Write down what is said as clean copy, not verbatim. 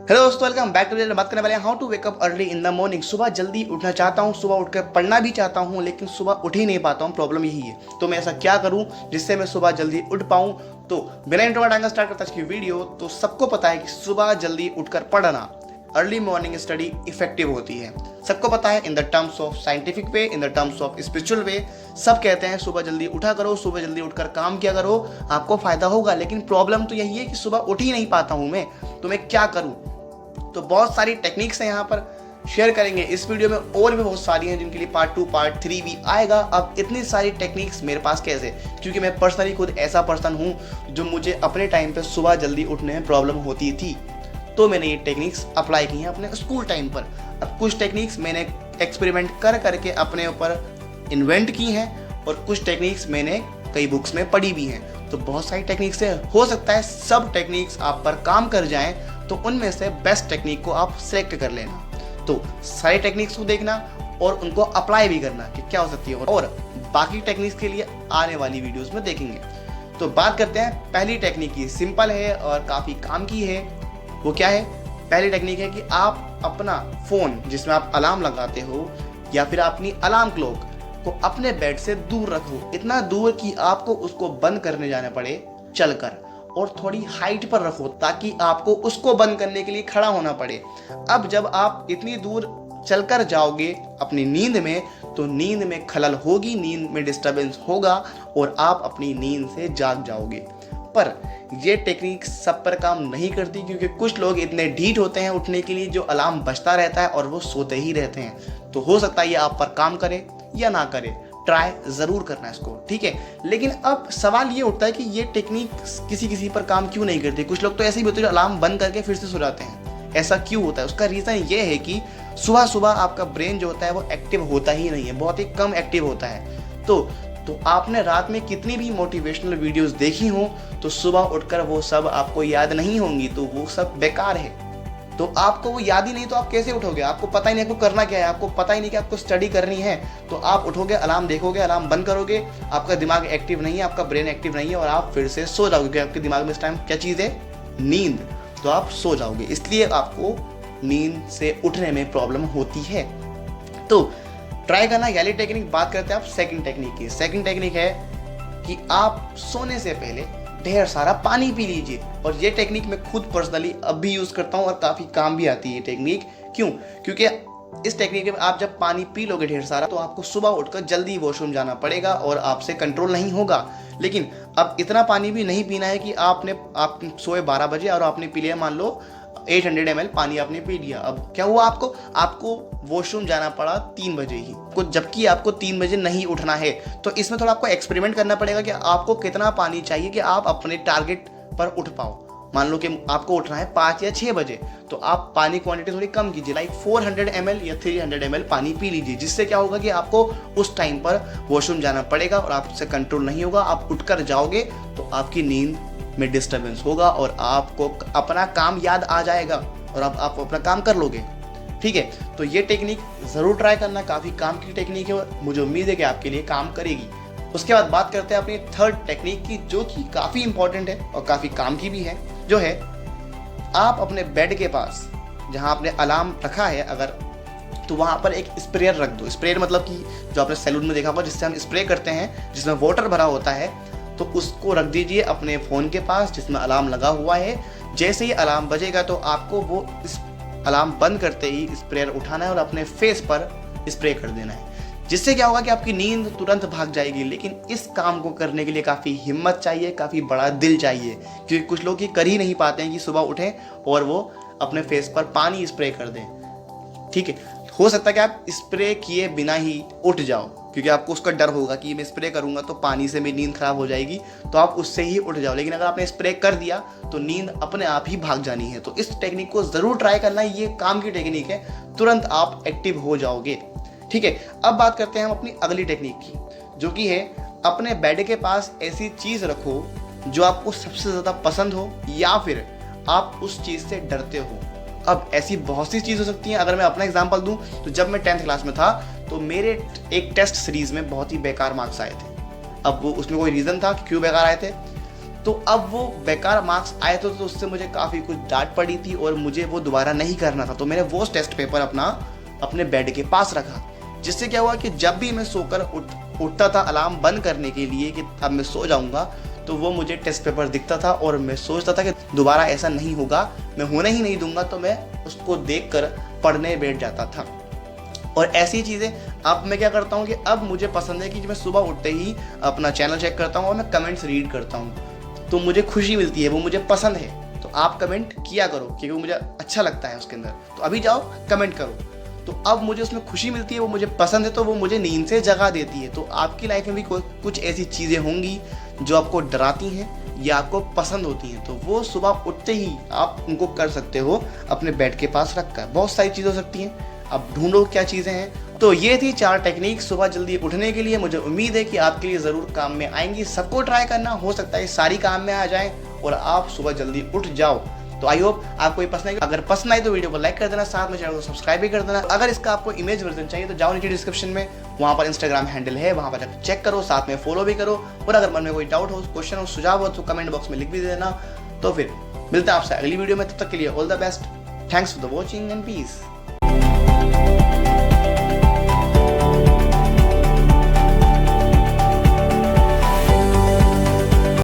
Hello दोस्तों, welcome back to. बात करने वाले हैं how to wake up early in the morning. सुबह जल्दी उठना चाहता हूँ, सुबह उठकर पढ़ना भी चाहता हूँ, लेकिन सुबह उठ ही नहीं पाता हूँ। प्रॉब्लम यही है। तो मैं ऐसा क्या करूँ जिससे मैं सुबह जल्दी उठ पाऊँ। तो बिना इंट्रो टाइम स्टार्ट करता आज की वीडियो। तो सबको पता है कि सुबह जल्दी उठकर पढ़ना, अर्ली मॉर्निंग स्टडी इफेक्टिव होती है। सबको पता है, in the terms of scientific way, in the terms of spiritual way, सब कहते हैं सुबह जल्दी उठा करो, सुबह जल्दी उठकर काम किया करो, आपको फायदा होगा। लेकिन प्रॉब्लम तो यही है कि सुबह उठ ही नहीं पाता हूँ मैं। तो मैं क्या करूँ? तो बहुत सारी टेक्निक्स हैं यहाँ पर, शेयर करेंगे इस वीडियो में। और भी बहुत सारी हैं जिनके लिए पार्ट 2 पार्ट 3 भी आएगा। अब इतनी सारी टेक्निक्स मेरे पास कैसे? क्योंकि मैं पर्सनली खुद ऐसा पर्सन हूँ जो मुझे अपने टाइम पे सुबह जल्दी उठने में प्रॉब्लम होती थी। तो मैंने ये टेक्निक्स अप्लाई की हैं अपने स्कूल टाइम पर। अब कुछ टेक्निक्स मैंने एक्सपेरिमेंट कर करके अपने ऊपर इन्वेंट की हैं, और कुछ टेक्निक्स मैंने कई बुक्स में पढ़ी भी हैं। तो बहुत सारी टेक्निक्स है, हो सकता है सब टेक्निक्स आप पर काम कर जाएं, तो उनमें से बेस्ट टेक्निक को आप सेलेक्ट कर लेना। तो सारी टेक्निक्स को देखना और उनको अप्लाई भी करना कि क्या हो सकती है, और बाकी टेक्निक्स के लिए आने वाली वीडियोस में देखेंगे। तो बात करते हैं पहली टेक्निक की। सिंपल है और काफ़ी काम की है। वो क्या है? पहली टेक्निक है कि आप अपना फ़ोन जिसमें आप अलार्म लगाते हो, या फिर अपनी अलार्म क्लॉक को अपने बेड से दूर रखो। इतना दूर कि आपको उसको बंद करने जाना पड़े चलकर, और थोड़ी हाइट पर रखो ताकि आपको उसको बंद करने के लिए खड़ा होना पड़े। अब जब आप इतनी दूर चलकर जाओगे अपनी नींद में, तो नींद में खलल होगी, नींद में डिस्टरबेंस होगा, और आप अपनी नींद से जाग जाओगे। पर ये टेक्निक सब पर काम नहीं करती, क्योंकि कुछ लोग इतने ढीठ होते हैं उठने के लिए, जो अलार्म बजता रहता है और वो सोते ही रहते हैं। तो हो सकता है ये आप पर काम करे या ना करे, ट्राई ज़रूर करना इसको, ठीक है। लेकिन अब सवाल ये उठता है कि ये टेक्निक किसी किसी पर काम क्यों नहीं करती। कुछ लोग तो ऐसे ही होते हैं जो अलार्म बंद करके फिर से सो जाते हैं। ऐसा क्यों होता है? उसका रीज़न ये है कि सुबह सुबह आपका ब्रेन जो होता है वो एक्टिव होता ही नहीं है, बहुत ही कम एक्टिव होता है। तो आपने रात में कितनी भी मोटिवेशनल वीडियोस देखी हो, तो सुबह उठकर वो सब आपको याद नहीं होंगी, तो वो सब बेकार है। तो आपको वो याद ही नहीं, तो आप कैसे उठोगे? आपको पता ही नहीं आपको करना क्या है, आपको पता ही नहीं कि आपको स्टडी करनी है। तो आप उठोगे, अलार्म देखोगे, अलार्म बंद करोगे, आपका दिमाग एक्टिव नहीं है, आपका ब्रेन एक्टिव नहीं है, और आप फिर से सो जाओगे, क्योंकि आपके दिमाग में इस टाइम क्या चीज़ है? नींद। तो आप सो जाओगे, इसलिए आपको नींद से उठने में प्रॉब्लम होती है। तो ट्राई करना वाली टेक्निक। बात करते हैं आप सेकंड टेक्निक की। सेकंड टेक्निक है कि आप सोने से पहले ढेर सारा पानी पी लीजिए। और ये टेक्निक मैं खुद पर्सनली अब भी यूज़ करता हूँ और काफ़ी काम भी आती है ये टेक्निक। क्यों? क्योंकि इस टेक्निक में आप जब पानी पी लोगे ढेर सारा, तो आपको सुबह उठकर जल्दी वॉशरूम जाना पड़ेगा और आपसे कंट्रोल नहीं होगा। लेकिन अब इतना पानी भी नहीं पीना है कि आप सोए 12 बजे और आपने पी लिया, मान लो 800 ml पानी आपने पी लिया। अब क्या हुआ? आपको वॉशरूम जाना पड़ा 3 बजे ही, जबकि आपको 3 बजे नहीं उठना है। तो इसमें थोड़ा आपको एक्सपेरिमेंट करना पड़ेगा कि आपको कितना पानी चाहिए कि आप अपने टारगेट पर उठ पाओ। मान लो कि आपको उठना है 5 या 6 बजे, तो आप पानी क्वांटिटी थोड़ी कम कीजिए, लाइक 400 ml या 300 ml पानी पी लीजिए। जिससे क्या होगा कि आपको उस टाइम पर वॉशरूम जाना पड़ेगा और आपसे कंट्रोल नहीं होगा। आप उठकर जाओगे तो आपकी नींद में डिस्टर्बेंस होगा और आपको अपना काम याद आ जाएगा और आप अपना काम कर लोगे, ठीक है। तो ये टेक्निक ज़रूर ट्राई करना, काफ़ी काम की टेक्निक है और मुझे उम्मीद है कि आपके लिए काम करेगी। उसके बाद बात करते हैं अपनी थर्ड टेक्निक की, जो कि काफ़ी इंपॉर्टेंट है और काफ़ी काम की भी है। जो है, आप अपने बेड के पास जहाँ आपने अलार्म रखा है अगर, तो वहाँ पर एक स्प्रेयर रख दो। स्प्रेयर मतलब कि जो आपने सैलून में देखा होगा, जिससे हम स्प्रे करते हैं, जिसमें वाटर भरा होता है, तो उसको रख दीजिए अपने फ़ोन के पास जिसमें अलार्म लगा हुआ है। जैसे ही अलार्म बजेगा तो आपको वो इस अलार्म बंद करते ही स्प्रेयर उठाना है और अपने फेस पर स्प्रे कर देना है। जिससे क्या होगा कि आपकी नींद तुरंत भाग जाएगी। लेकिन इस काम को करने के लिए काफ़ी हिम्मत चाहिए, काफ़ी बड़ा दिल चाहिए, क्योंकि कुछ लोग ये कर ही नहीं पाते हैं कि सुबह उठें और वो अपने फेस पर पानी स्प्रे कर दें, ठीक है। हो सकता है कि आप स्प्रे किए बिना ही उठ जाओ, क्योंकि आपको उसका डर होगा कि मैं स्प्रे करूंगा तो पानी से मेरी नींद खराब हो जाएगी, तो आप उससे ही उठ जाओ। लेकिन अगर आपने स्प्रे कर दिया तो नींद अपने आप ही भाग जानी है। तो इस टेक्निक को ज़रूर ट्राई करना, ये काम की टेक्निक है, तुरंत आप एक्टिव हो जाओगे, ठीक है। अब बात करते हैं हम अपनी अगली टेक्निक की, जो कि है अपने बेड के पास ऐसी चीज़ रखो जो आपको सबसे ज़्यादा पसंद हो, या फिर आप उस चीज़ से डरते हो। अब ऐसी बहुत सी चीज़ हो सकती हैं। अगर मैं अपना एग्जांपल दूं, तो जब मैं 10th क्लास में था, तो मेरे एक टेस्ट सीरीज़ में बहुत ही बेकार मार्क्स आए थे। अब वो उसमें कोई रीज़न था कि क्यों बेकार आए थे, तो अब वो बेकार मार्क्स आए तो उससे मुझे काफ़ी कुछ डांट पड़ी थी और मुझे वो दोबारा नहीं करना था। तो मैंने वो टेस्ट पेपर अपने बेड के पास रखा, जिससे क्या हुआ कि जब भी मैं सोकर उठता था अलार्म बंद करने के लिए कि अब मैं सो जाऊंगा, तो वो मुझे टेस्ट पेपर दिखता था और मैं सोचता था कि दोबारा ऐसा नहीं होगा, मैं होने ही नहीं दूंगा। तो मैं उसको देखकर पढ़ने बैठ जाता था। और ऐसी चीज़ें अब मैं क्या करता हूँ कि अब मुझे पसंद है कि मैं सुबह उठते ही अपना चैनल चेक करता हूँ और मैं कमेंट्स रीड करता हूँ, तो मुझे खुशी मिलती है, वो मुझे पसंद है। तो आप कमेंट किया करो क्योंकि वो मुझे अच्छा लगता है उसके अंदर, तो अभी जाओ कमेंट करो। तो अब मुझे उसमें खुशी मिलती है, वो मुझे पसंद है, तो वो मुझे नींद से जगा देती है। तो आपकी लाइफ में भी कुछ ऐसी चीज़ें होंगी जो आपको डराती हैं या आपको पसंद होती हैं, तो वो सुबह उठते ही आप उनको कर सकते हो अपने बेड के पास रखकर। बहुत सारी चीज़ें हो सकती हैं, अब ढूंढो क्या चीज़ें हैं। तो ये थी 4 टेक्निक सुबह जल्दी उठने के लिए। मुझे उम्मीद है कि आपके लिए ज़रूर काम में आएंगी। सबको ट्राई करना, हो सकता है सारी काम में आ जाए और आप सुबह जल्दी उठ जाओ। तो आई होप आपको ये पसंद आई। अगर पसंद आई तो वीडियो को लाइक कर देना, साथ में चैनल को सब्सक्राइब भी कर देना। अगर इसका आपको इमेज वर्जन चाहिए तो जाओ नीचे डिस्क्रिप्शन में, वहाँ पर इंस्टाग्राम हैंडल है, वहाँ पर जाकर चेक करो, साथ में फॉलो भी करो। और अगर मन में कोई डाउट हो, क्वेश्चन हो, सुझाव हो तो कमेंट बॉक्स में लिख भी देना। तो फिर मिलते हैं आपसे अगली वीडियो में, तब तक के लिए all the best. Thanks for the watching and piece.